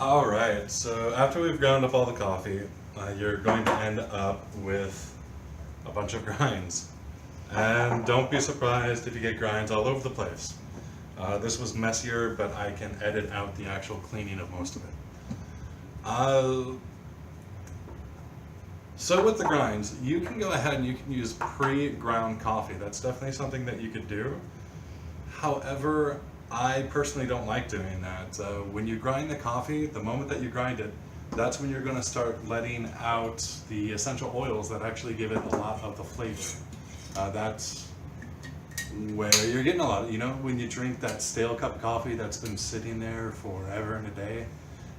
All right, so after we've ground up all the coffee, you're going to end up with a bunch of grinds. And don't be surprised if you get grinds all over the place. This was messier, but I can edit out the actual cleaning of most of it. So with the grinds, you can go ahead and you can use pre-ground coffee. That's definitely something that you could do. However, I personally don't like doing that. When you grind the coffee, the moment that you grind it, that's when you're going to start letting out the essential oils that actually give it a lot of the flavor. That's where you're getting a lot of, when you drink that stale cup of coffee that's been sitting there forever and a day,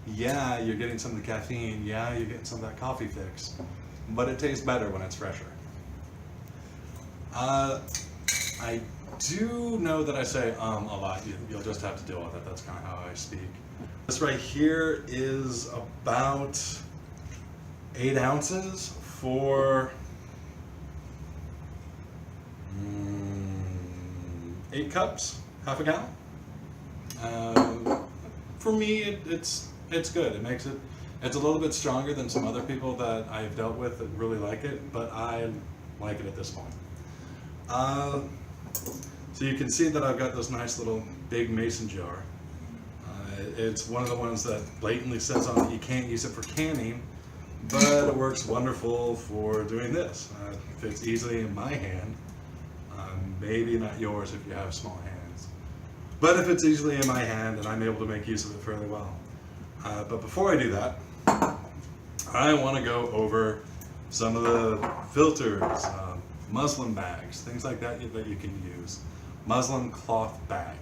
yeah, you're getting some of the caffeine, yeah, you're getting some of that coffee fix, but it tastes better when it's fresher. I do know that I say a lot. You'll just have to deal with it. That's kind of how I speak. This right here is about 8 ounces for 8 cups, half a gallon. For me, it's good. It makes it's a little bit stronger than some other people that I've dealt with that really like it, but I like it at this point. So you can see that I've got this nice little big mason jar. It's one of the ones that blatantly says on it you can't use it for canning, but it works wonderful for doing this. It fits easily in my hand. Maybe not yours if you have small hands. But if it's easily in my hand, and I'm able to make use of it fairly well. But before I do that, I want to go over some of the filters, muslin bags, things like that that you can use. Muslin cloth bag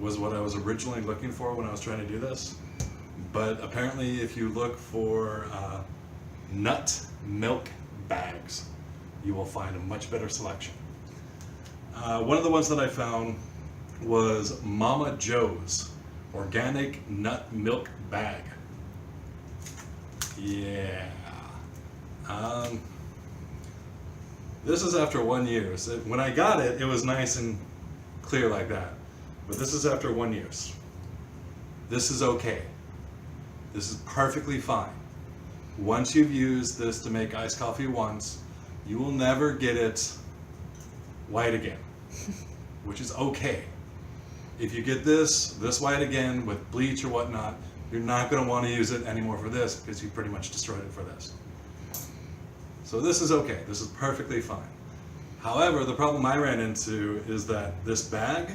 was what I was originally looking for when I was trying to do this. But apparently if you look for nut milk bags, you will find a much better selection. One of the ones that I found was Mama Joe's organic nut milk bag. Yeah. This is after 1 year. So when I got it, it was nice and clear like that. But this is after 1 year. This is okay. This is perfectly fine. Once you've used this to make iced coffee once, you will never get it white again, which is okay. If you get this white again with bleach or whatnot, you're not going to want to use it anymore for this because you pretty much destroyed it for this. So this is okay. This is perfectly fine. However, the problem I ran into is that this bag,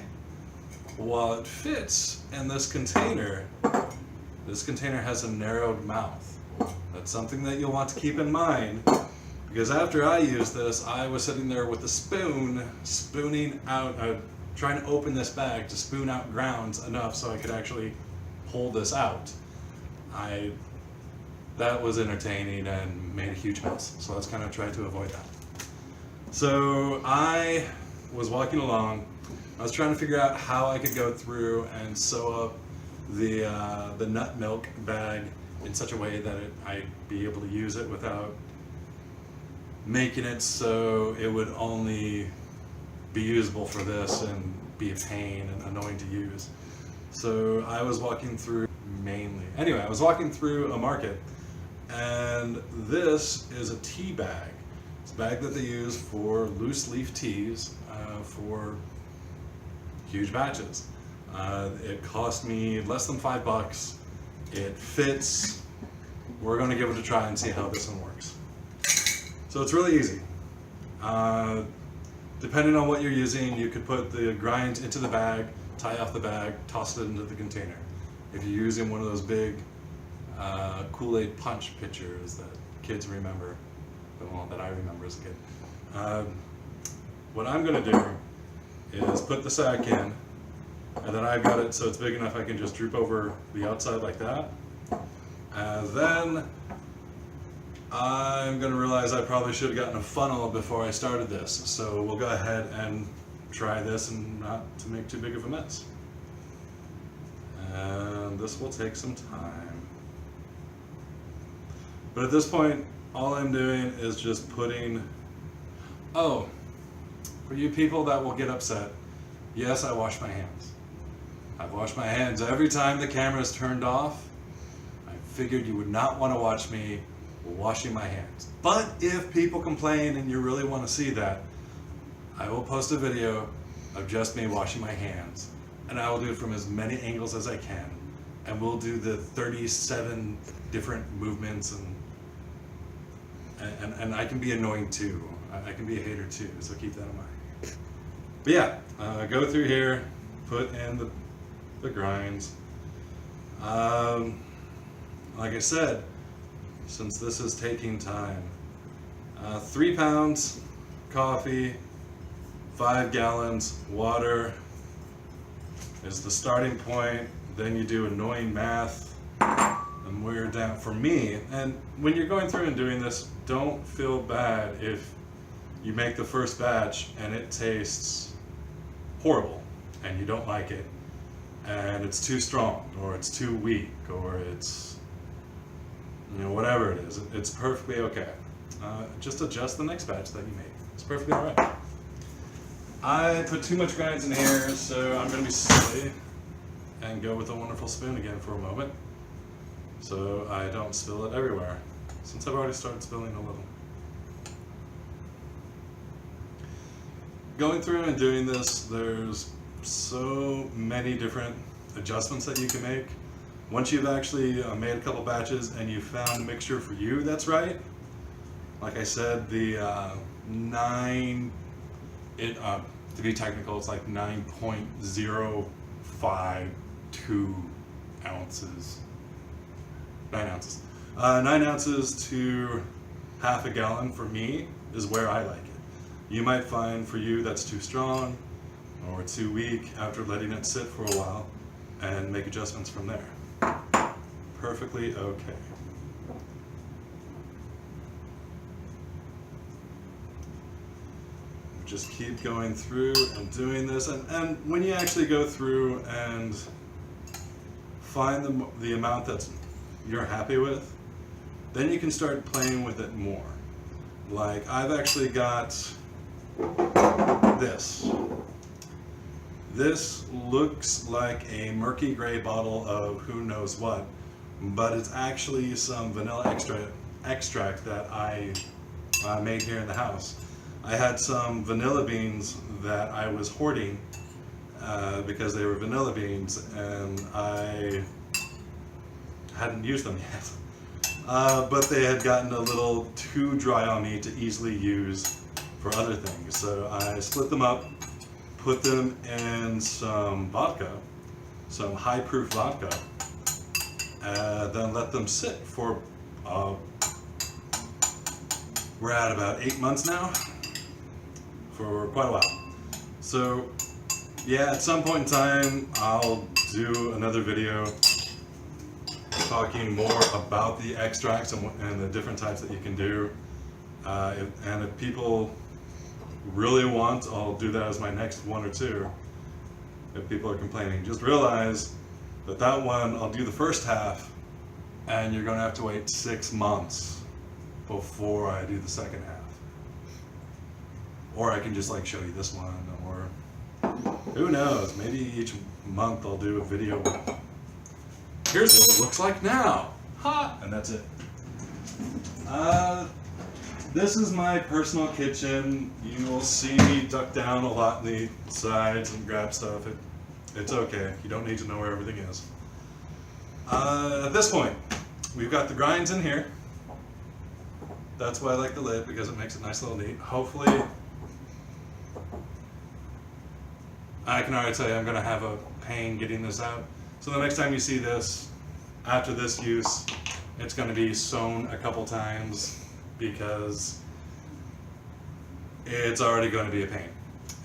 while it fits in this container has a narrowed mouth. That's something that you'll want to keep in mind, because after I used this, I was sitting there with a spoon, spooning out, trying to open this bag to spoon out grounds enough so I could actually pull this out. That was entertaining and made a huge mess, so let's kind of try to avoid that. So I was walking along, I was trying to figure out how I could go through and sew up the nut milk bag in such a way that I'd be able to use it without making it so it would only be usable for this and be a pain and annoying to use. So I was walking through I was walking through a market, and this is a tea bag. It's a bag that they use for loose leaf teas for huge batches. It cost me less than $5. It fits. We're going to give it a try and see how this one works. So it's really easy. Depending on what you're using, you could put the grinds into the bag, tie off the bag, toss it into the container. If you're using one of those big Kool-Aid punch pitchers that kids remember, well, that I remember as a kid. What I'm going to do is put the sack in, and then I've got it so it's big enough I can just droop over the outside like that. And then I'm going to realize I probably should have gotten a funnel before I started this. So we'll go ahead and try this and not to make too big of a mess. And this will take some time. But at this point, all I'm doing is just putting, oh, for you people that will get upset, yes, I wash my hands. I've washed my hands every time the camera is turned off. figured you would not want to watch me washing my hands. But if people complain and you really want to see that, I will post a video of just me washing my hands, and I will do it from as many angles as I can, and we'll do the 37 different movements, and I can be annoying too. I can be a hater too, so keep that in mind. But yeah, go through here, put in the grinds. Like I said, since this is taking time, 3 pounds coffee, 5 gallons water is the starting point. Then you do annoying math, and we're down for me. And when you're going through and doing this, don't feel bad if you make the first batch and it tastes horrible and you don't like it, and it's too strong or it's too weak or it's, you know, whatever it is. It's perfectly okay. Just adjust the next batch that you make. It's perfectly all right. I put too much grinds in here, so I'm going to be silly and go with a wonderful spoon again for a moment, so I don't spill it everywhere, since I've already started spilling a little. Going through and doing this, there's so many different adjustments that you can make. Once you've actually made a couple batches and you found a mixture for you that's right, like I said, the to be technical, it's like 9.052 ounces. 9 ounces. 9 ounces to half a gallon for me is where I like it. You might find for you that's too strong or too weak after letting it sit for a while, and make adjustments from there. Perfectly okay. Just keep going through and doing this, and when you actually go through and find the amount that you're happy with, then you can start playing with it more. Like, I've actually got this. This looks like a murky gray bottle of who knows what, but it's actually some vanilla extract that I made here in the house. I had some vanilla beans that I was hoarding because they were vanilla beans, and I hadn't used them yet. But they had gotten a little too dry on me to easily use for other things. So I split them up, put them in some vodka, some high-proof vodka, then let them sit for, we're at about 8 months now, for quite a while. So yeah, at some point in time, I'll do another video talking more about the extracts and the different types that you can do. And if people really want, I'll do that as my next one or two. If people are complaining, just realize that that one, I'll do the first half, and you're going to have to wait 6 months before I do the second half. Or I can just like show you this one, or who knows, maybe each month I'll do a video. Here's what it looks like now. Ha! And that's it. This is my personal kitchen. You will see me duck down a lot in the sides and grab stuff. It's okay. You don't need to know where everything is. At this point, we've got the grinds in here. That's why I like the lid, because it makes it nice, little neat. Hopefully, I can already tell you I'm going to have a pain getting this out. So the next time you see this, after this use, it's going to be sewn a couple times, because it's already going to be a pain.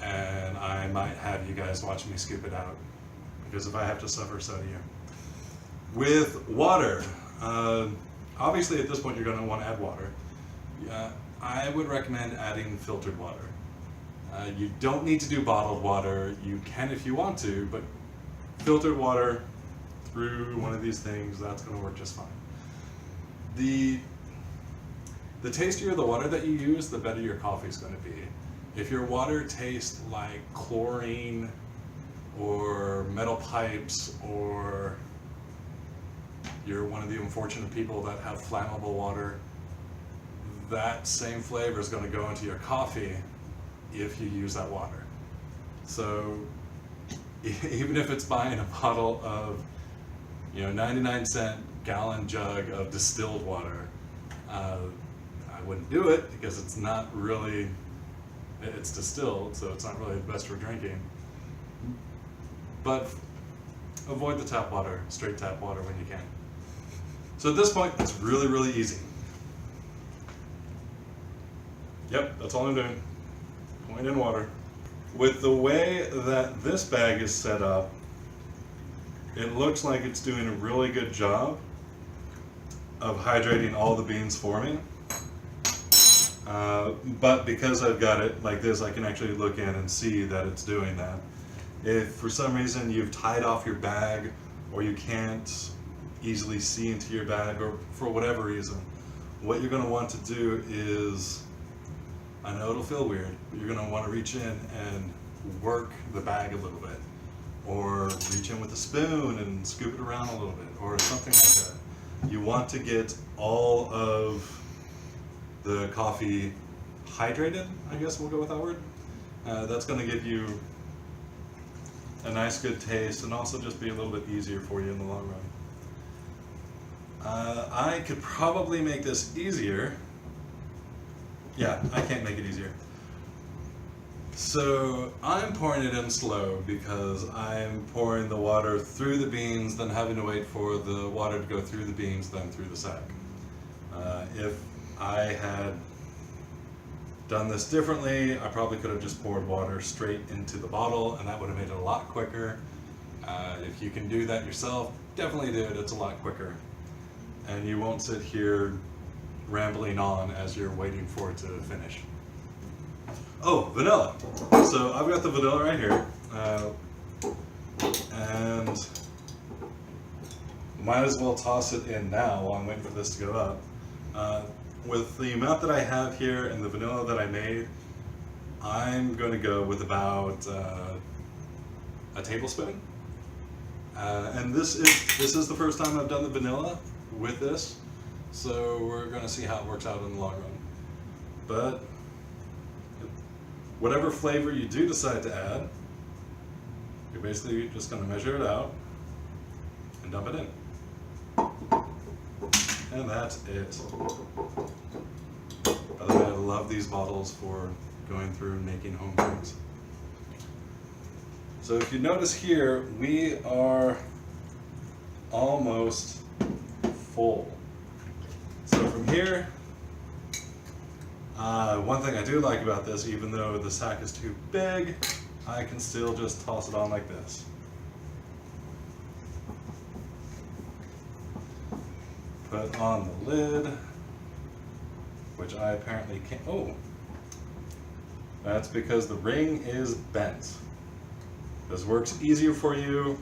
And I might have you guys watch me scoop it out, because if I have to suffer, so do you. With water, obviously at this point you're going to want to add water. I would recommend adding filtered water. You don't need to do bottled water. You can if you want to, but filtered water through one of these things, that's going to work just fine. The tastier the water that you use, the better your coffee is going to be. If your water tastes like chlorine or metal pipes, or you're one of the unfortunate people that have flammable water, that same flavor is going to go into your coffee if you use that water. So even if it's buying a bottle of 99-cent gallon jug of distilled water, I wouldn't do it because it's not really, it's distilled, so it's not really the best for drinking. But avoid the tap water, straight tap water when you can. So at this point, it's really, really easy. Yep, that's all I'm doing. Pouring in water. With the way that this bag is set up, it looks like it's doing a really good job of hydrating all the beans for me. But because I've got it like this, I can actually look in and see that it's doing that. If for some reason you've tied off your bag, or you can't easily see into your bag, or for whatever reason, what you're going to want to do is, I know it'll feel weird, but you're going to want to reach in and work the bag a little bit, or reach in with a spoon and scoop it around a little bit, or something like that. You want to get all of the coffee hydrated, I guess we'll go with that word. That's going to give you a nice good taste, and also just be a little bit easier for you in the long run. I could probably make this easier. Yeah, I can't make it easier. So I'm pouring it in slow because I'm pouring the water through the beans, then having to wait for the water to go through the beans, then through the sack. If I had done this differently, I probably could have just poured water straight into the bottle, and that would have made it a lot quicker. If you can do that yourself, definitely do it. It's a lot quicker. And you won't sit here rambling on as you're waiting for it to finish. Oh, vanilla. So I've got the vanilla right here. And might as well toss it in now while I'm waiting for this to go up. With the amount that I have here and the vanilla that I made, I'm going to go with about a tablespoon. And this is the first time I've done the vanilla with this, so we're going to see how it works out in the long run. But whatever flavor you do decide to add, you're basically just going to measure it out and dump it in. And that's it. By the way, I love these bottles for going through and making home drinks. So if you notice here, we are almost full. So from here, one thing I do like about this, even though the sack is too big, I can still just toss it on like this. Put on the lid, which I apparently can't. Oh, that's because the ring is bent. This works easier for you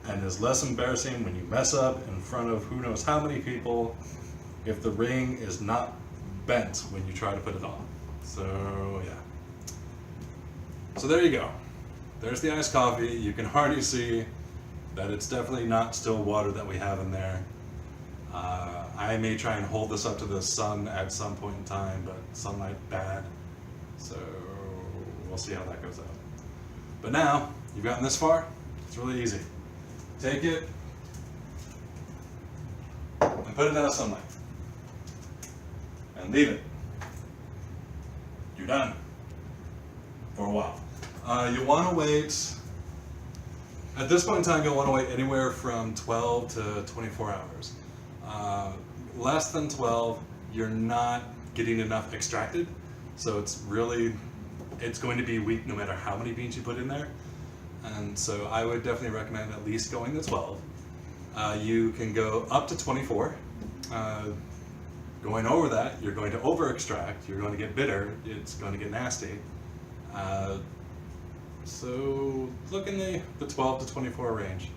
and is less embarrassing when you mess up in front of who knows how many people if the ring is not bent when you try to put it on. So yeah. So there you go. There's the iced coffee. You can already see that it's definitely not still water that we have in there. I may try and hold this up to the sun at some point in time, but sunlight bad. So we'll see how that goes out. But now, you've gotten this far, it's really easy. Take it and put it out of sunlight. And leave it. You're done. For a while. You want to wait, at this point in time, you'll want to wait anywhere from 12 to 24 hours. Less than 12, you're not getting enough extracted, so it's going to be weak no matter how many beans you put in there. And so I would definitely recommend at least going to 12. You can go up to 24. Going over that, you're going to over extract, you're going to get bitter, it's going to get nasty. So look in the 12 to 24 range.